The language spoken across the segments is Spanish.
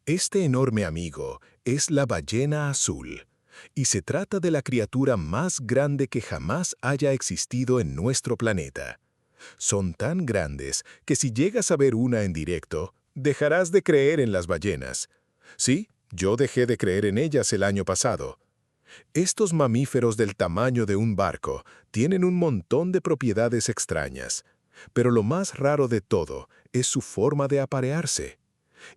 Este enorme amigo es la ballena azul, y se trata de la criatura más grande que jamás haya existido en nuestro planeta. Son tan grandes que si llegas a ver una en directo, dejarás de creer en las ballenas. Sí, yo dejé de creer en ellas el año pasado. Estos mamíferos del tamaño de un barco tienen un montón de propiedades extrañas, pero lo más raro de todo es su forma de aparearse.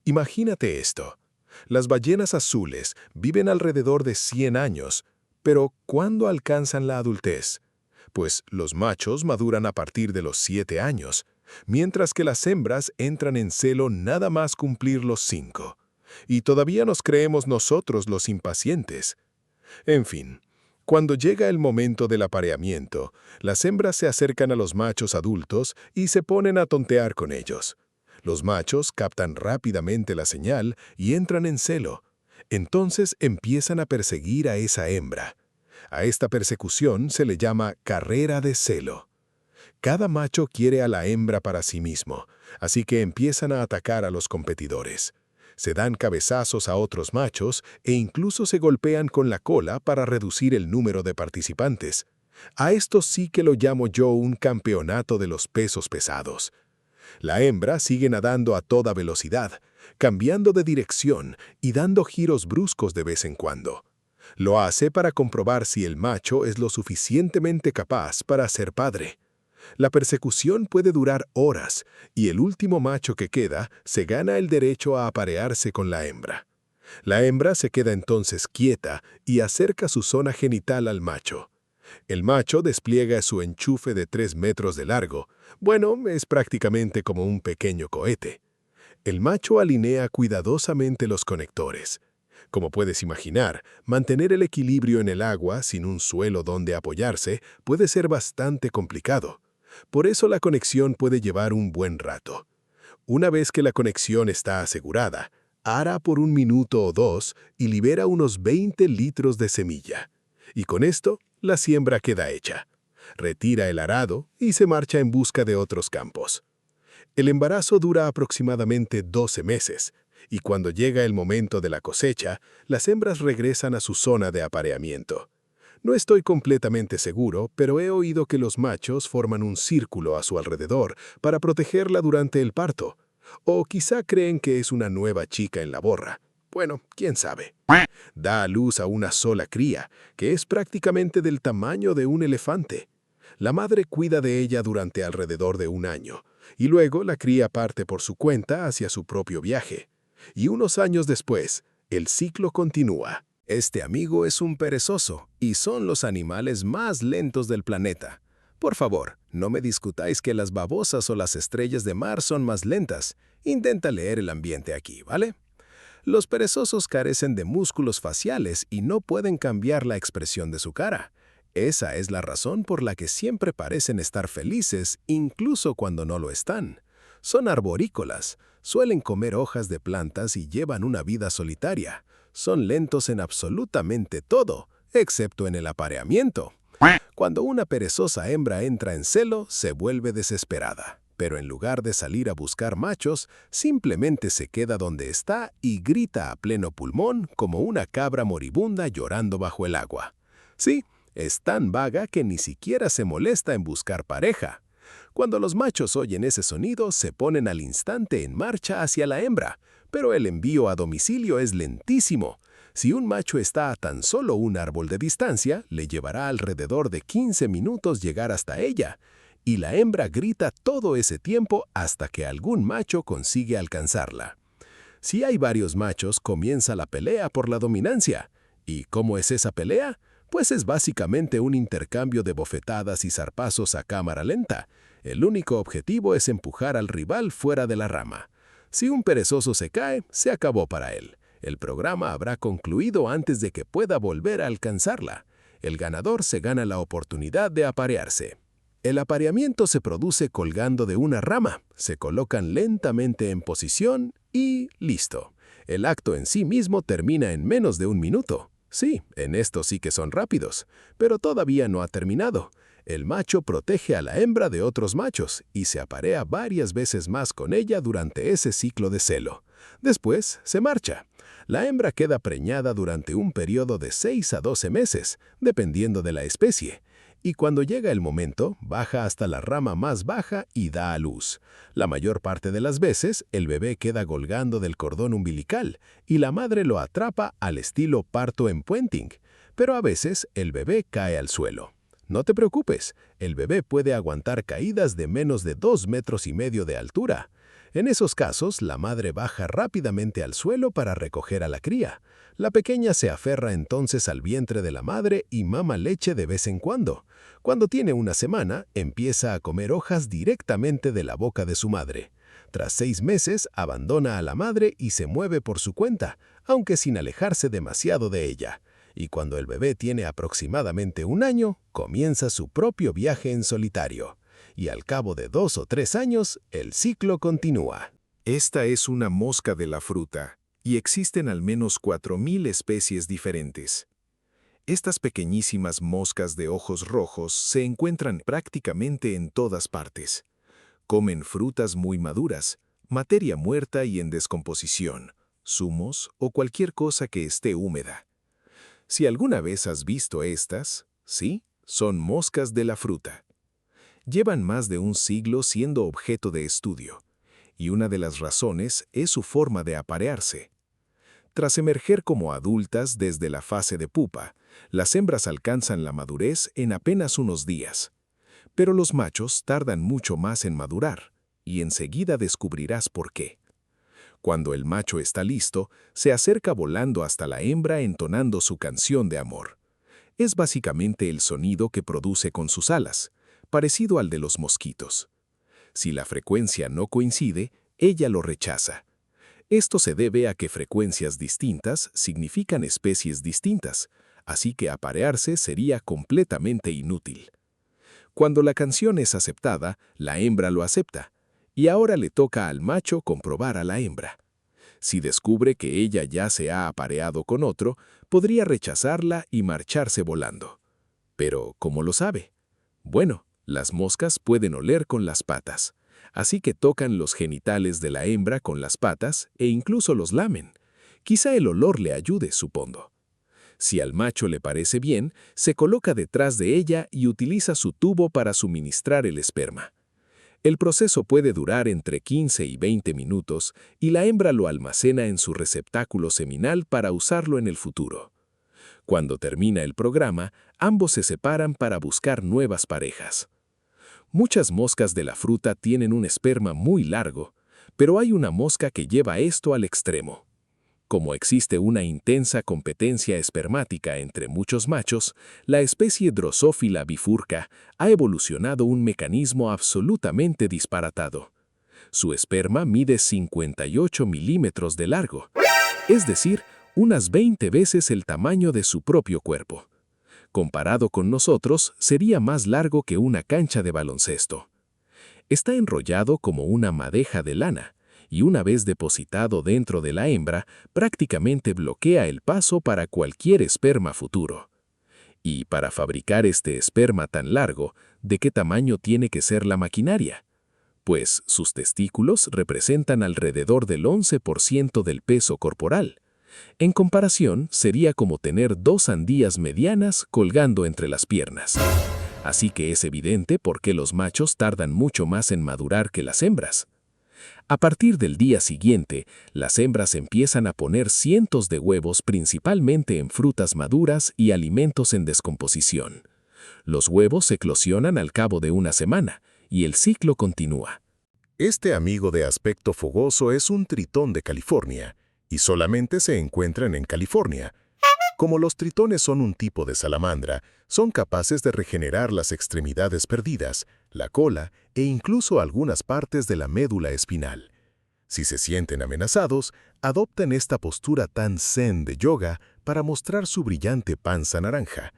Imagínate esto. Las ballenas azules viven alrededor de 100 años, pero ¿cuándo alcanzan la adultez? Pues los machos maduran a partir de los 7 años, mientras que las hembras entran en celo nada más cumplir los 5. Y todavía nos creemos nosotros los impacientes. En fin, cuando llega el momento del apareamiento, las hembras se acercan a los machos adultos y se ponen a tontear con ellos. Los machos captan rápidamente la señal y entran en celo. Entonces empiezan a perseguir a esa hembra. A esta persecución se le llama carrera de celo. Cada macho quiere a la hembra para sí mismo, así que empiezan a atacar a los competidores. Se dan cabezazos a otros machos e incluso se golpean con la cola para reducir el número de participantes. A esto sí que lo llamo yo un campeonato de los pesos pesados. La hembra sigue nadando a toda velocidad, cambiando de dirección y dando giros bruscos de vez en cuando. Lo hace para comprobar si el macho es lo suficientemente capaz para ser padre. La persecución puede durar horas y el último macho que queda se gana el derecho a aparearse con la hembra. La hembra se queda entonces quieta y acerca su zona genital al macho. El macho despliega su enchufe de 3 metros de largo. Bueno, es prácticamente como un pequeño cohete. El macho alinea cuidadosamente los conectores. Como puedes imaginar, mantener el equilibrio en el agua sin un suelo donde apoyarse puede ser bastante complicado. Por eso la conexión puede llevar un buen rato. Una vez que la conexión está asegurada, ara por 1 minuto o 2 y libera unos 20 litros de semilla. Y con esto, la siembra queda hecha. Retira el arado y se marcha en busca de otros campos. El embarazo dura aproximadamente 12 meses, y cuando llega el momento de la cosecha, las hembras regresan a su zona de apareamiento. No estoy completamente seguro, pero he oído que los machos forman un círculo a su alrededor para protegerla durante el parto. O quizá creen que es una nueva chica en la borra. Bueno, quién sabe. Da a luz a una sola cría, que es prácticamente del tamaño de un elefante. La madre cuida de ella durante alrededor de 1 año, y luego la cría parte por su cuenta hacia su propio viaje. Y unos años después, el ciclo continúa. Este amigo es un perezoso, y son los animales más lentos del planeta. Por favor, no me discutáis que las babosas o las estrellas de mar son más lentas. Intenta leer el ambiente aquí, ¿vale? Los perezosos carecen de músculos faciales y no pueden cambiar la expresión de su cara. Esa es la razón por la que siempre parecen estar felices, incluso cuando no lo están. Son arborícolas, suelen comer hojas de plantas y llevan una vida solitaria. Son lentos en absolutamente todo, excepto en el apareamiento. Cuando una perezosa hembra entra en celo, se vuelve desesperada. Pero en lugar de salir a buscar machos, simplemente se queda donde está y grita a pleno pulmón como una cabra moribunda llorando bajo el agua. Sí, es tan vaga que ni siquiera se molesta en buscar pareja. Cuando los machos oyen ese sonido, se ponen al instante en marcha hacia la hembra, pero el envío a domicilio es lentísimo. Si un macho está a tan solo un árbol de distancia, le llevará alrededor de 15 minutos llegar hasta ella, y la hembra grita todo ese tiempo hasta que algún macho consigue alcanzarla. Si hay varios machos, comienza la pelea por la dominancia. ¿Y cómo es esa pelea? Pues es básicamente un intercambio de bofetadas y zarpazos a cámara lenta. El único objetivo es empujar al rival fuera de la rama. Si un perezoso se cae, se acabó para él. El programa habrá concluido antes de que pueda volver a alcanzarla. El ganador se gana la oportunidad de aparearse. El apareamiento se produce colgando de una rama, se colocan lentamente en posición y listo. El acto en sí mismo termina en menos de 1 minuto. Sí, en esto sí que son rápidos, pero todavía no ha terminado. El macho protege a la hembra de otros machos y se aparea varias veces más con ella durante ese ciclo de celo. Después se marcha. La hembra queda preñada durante un periodo de 6 a 12 meses, dependiendo de la especie. Y cuando llega el momento, baja hasta la rama más baja y da a luz. La mayor parte de las veces, el bebé queda colgando del cordón umbilical y la madre lo atrapa al estilo parto en puenting, pero a veces el bebé cae al suelo. No te preocupes, el bebé puede aguantar caídas de menos de 2,5 metros de altura. En esos casos, la madre baja rápidamente al suelo para recoger a la cría. La pequeña se aferra entonces al vientre de la madre y mama leche de vez en cuando. Cuando tiene una semana, empieza a comer hojas directamente de la boca de su madre. Tras 6 meses, abandona a la madre y se mueve por su cuenta, aunque sin alejarse demasiado de ella. Y cuando el bebé tiene aproximadamente 1 año, comienza su propio viaje en solitario. Y al cabo de 2 o 3 años, el ciclo continúa. Esta es una mosca de la fruta, y existen al menos 4.000 especies diferentes. Estas pequeñísimas moscas de ojos rojos se encuentran prácticamente en todas partes. Comen frutas muy maduras, materia muerta y en descomposición, zumos o cualquier cosa que esté húmeda. Si alguna vez has visto estas, sí, son moscas de la fruta. Llevan más de un siglo siendo objeto de estudio, y una de las razones es su forma de aparearse. Tras emerger como adultas desde la fase de pupa, las hembras alcanzan la madurez en apenas unos días. Pero los machos tardan mucho más en madurar, y enseguida descubrirás por qué. Cuando el macho está listo, se acerca volando hasta la hembra entonando su canción de amor. Es básicamente el sonido que produce con sus alas, parecido al de los mosquitos. Si la frecuencia no coincide, ella lo rechaza. Esto se debe a que frecuencias distintas significan especies distintas, así que aparearse sería completamente inútil. Cuando la canción es aceptada, la hembra lo acepta, y ahora le toca al macho comprobar a la hembra. Si descubre que ella ya se ha apareado con otro, podría rechazarla y marcharse volando. Pero, ¿cómo lo sabe? Bueno, las moscas pueden oler con las patas, así que tocan los genitales de la hembra con las patas e incluso los lamen. Quizá el olor le ayude, supongo. Si al macho le parece bien, se coloca detrás de ella y utiliza su tubo para suministrar el esperma. El proceso puede durar entre 15 y 20 minutos y la hembra lo almacena en su receptáculo seminal para usarlo en el futuro. Cuando termina el programa, ambos se separan para buscar nuevas parejas. Muchas moscas de la fruta tienen un esperma muy largo, pero hay una mosca que lleva esto al extremo. Como existe una intensa competencia espermática entre muchos machos, la especie Drosophila bifurca ha evolucionado un mecanismo absolutamente disparatado. Su esperma mide 58 milímetros de largo, es decir, unas 20 veces el tamaño de su propio cuerpo. Comparado con nosotros, sería más largo que una cancha de baloncesto. Está enrollado como una madeja de lana, y una vez depositado dentro de la hembra, prácticamente bloquea el paso para cualquier esperma futuro. Y para fabricar este esperma tan largo, ¿de qué tamaño tiene que ser la maquinaria? Pues sus testículos representan alrededor del 11% del peso corporal. En comparación, sería como tener 2 sandías medianas colgando entre las piernas. Así que es evidente por qué los machos tardan mucho más en madurar que las hembras. A partir del día siguiente, las hembras empiezan a poner cientos de huevos principalmente en frutas maduras y alimentos en descomposición. Los huevos eclosionan al cabo de una semana y el ciclo continúa. Este amigo de aspecto fogoso es un tritón de California, y solamente se encuentran en California. Como los tritones son un tipo de salamandra, son capaces de regenerar las extremidades perdidas, la cola e incluso algunas partes de la médula espinal. Si se sienten amenazados, adoptan esta postura tan zen de yoga para mostrar su brillante panza naranja.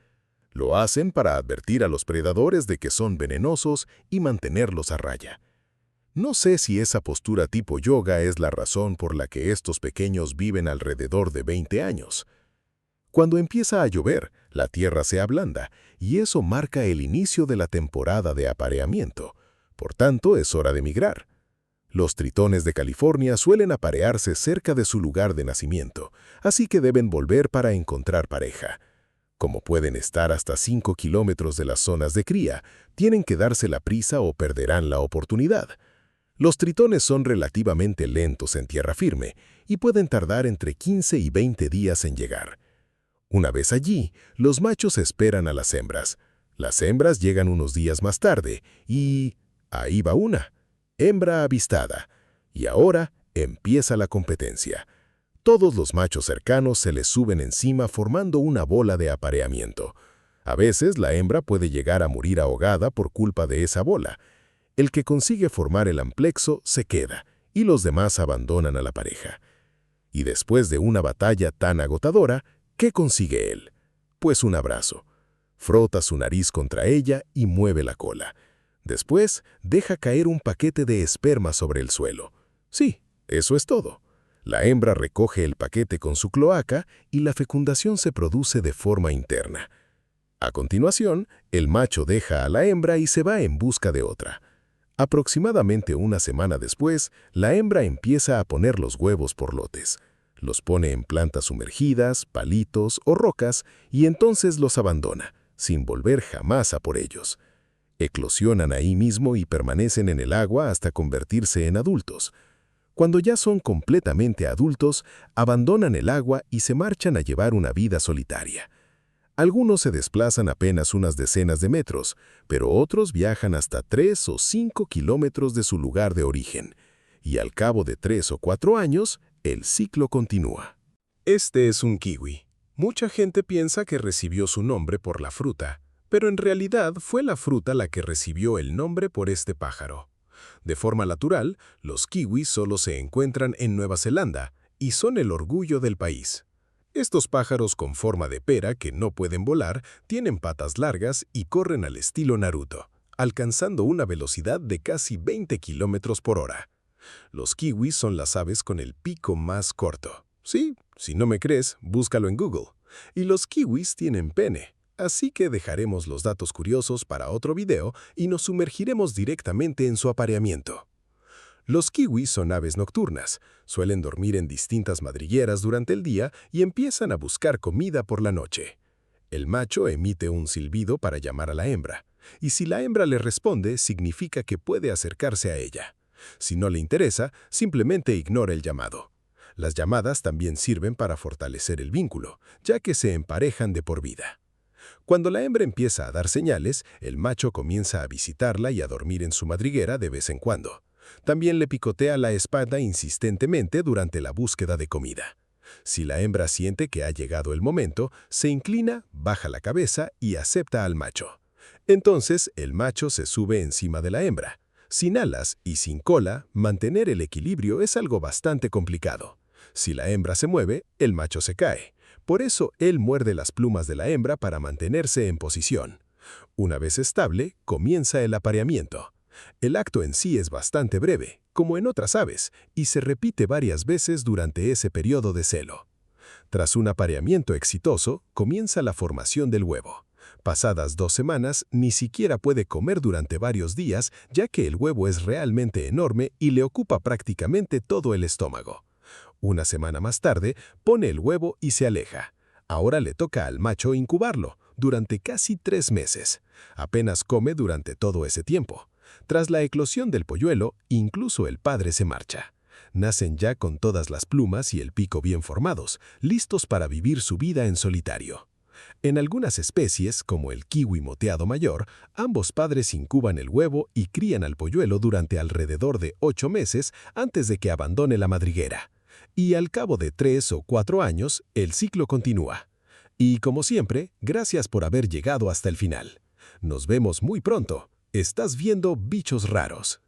Lo hacen para advertir a los predadores de que son venenosos y mantenerlos a raya. No sé si esa postura tipo yoga es la razón por la que estos pequeños viven alrededor de 20 años. Cuando empieza a llover, la tierra se ablanda y eso marca el inicio de la temporada de apareamiento. Por tanto, es hora de migrar. Los tritones de California suelen aparearse cerca de su lugar de nacimiento, así que deben volver para encontrar pareja. Como pueden estar hasta 5 kilómetros de las zonas de cría, tienen que darse la prisa o perderán la oportunidad. Los tritones son relativamente lentos en tierra firme y pueden tardar entre 15 y 20 días en llegar. Una vez allí, los machos esperan a las hembras. Las hembras llegan unos días más tarde y... ahí va una. Hembra avistada. Y ahora empieza la competencia. Todos los machos cercanos se les suben encima formando una bola de apareamiento. A veces la hembra puede llegar a morir ahogada por culpa de esa bola. El que consigue formar el amplexo se queda y los demás abandonan a la pareja. Y después de una batalla tan agotadora, ¿qué consigue él? Pues un abrazo. Frota su nariz contra ella y mueve la cola. Después, deja caer un paquete de esperma sobre el suelo. Sí, eso es todo. La hembra recoge el paquete con su cloaca y la fecundación se produce de forma interna. A continuación, el macho deja a la hembra y se va en busca de otra. Aproximadamente una semana después, la hembra empieza a poner los huevos por lotes. Los pone en plantas sumergidas, palitos o rocas y entonces los abandona, sin volver jamás a por ellos. Eclosionan ahí mismo y permanecen en el agua hasta convertirse en adultos. Cuando ya son completamente adultos, abandonan el agua y se marchan a llevar una vida solitaria. Algunos se desplazan apenas unas decenas de metros, pero otros viajan hasta 3 o 5 kilómetros de su lugar de origen. Y al cabo de 3 o 4 años, el ciclo continúa. Este es un kiwi. Mucha gente piensa que recibió su nombre por la fruta, pero en realidad fue la fruta la que recibió el nombre por este pájaro. De forma natural, los kiwis solo se encuentran en Nueva Zelanda y son el orgullo del país. Estos pájaros con forma de pera que no pueden volar tienen patas largas y corren al estilo Naruto, alcanzando una velocidad de casi 20 kilómetros por hora. Los kiwis son las aves con el pico más corto. Sí, si no me crees, búscalo en Google. Y los kiwis tienen pene. Así que dejaremos los datos curiosos para otro video y nos sumergiremos directamente en su apareamiento. Los kiwis son aves nocturnas, suelen dormir en distintas madrigueras durante el día y empiezan a buscar comida por la noche. El macho emite un silbido para llamar a la hembra, y si la hembra le responde, significa que puede acercarse a ella. Si no le interesa, simplemente ignora el llamado. Las llamadas también sirven para fortalecer el vínculo, ya que se emparejan de por vida. Cuando la hembra empieza a dar señales, el macho comienza a visitarla y a dormir en su madriguera de vez en cuando. También le picotea la espalda insistentemente durante la búsqueda de comida. Si la hembra siente que ha llegado el momento, se inclina, baja la cabeza y acepta al macho. Entonces, el macho se sube encima de la hembra. Sin alas y sin cola, mantener el equilibrio es algo bastante complicado. Si la hembra se mueve, el macho se cae. Por eso, él muerde las plumas de la hembra para mantenerse en posición. Una vez estable, comienza el apareamiento. El acto en sí es bastante breve, como en otras aves, y se repite varias veces durante ese periodo de celo. Tras un apareamiento exitoso, comienza la formación del huevo. Pasadas 2 semanas, ni siquiera puede comer durante varios días, ya que el huevo es realmente enorme y le ocupa prácticamente todo el estómago. Una semana más tarde, pone el huevo y se aleja. Ahora le toca al macho incubarlo, durante casi 3 meses. Apenas come durante todo ese tiempo. Tras la eclosión del polluelo, incluso el padre se marcha. Nacen ya con todas las plumas y el pico bien formados, listos para vivir su vida en solitario. En algunas especies, como el kiwi moteado mayor, ambos padres incuban el huevo y crían al polluelo durante alrededor de 8 meses antes de que abandone la madriguera. Y al cabo de 3 o 4 años, el ciclo continúa. Y como siempre, gracias por haber llegado hasta el final. Nos vemos muy pronto. Estás viendo Bichos Raros.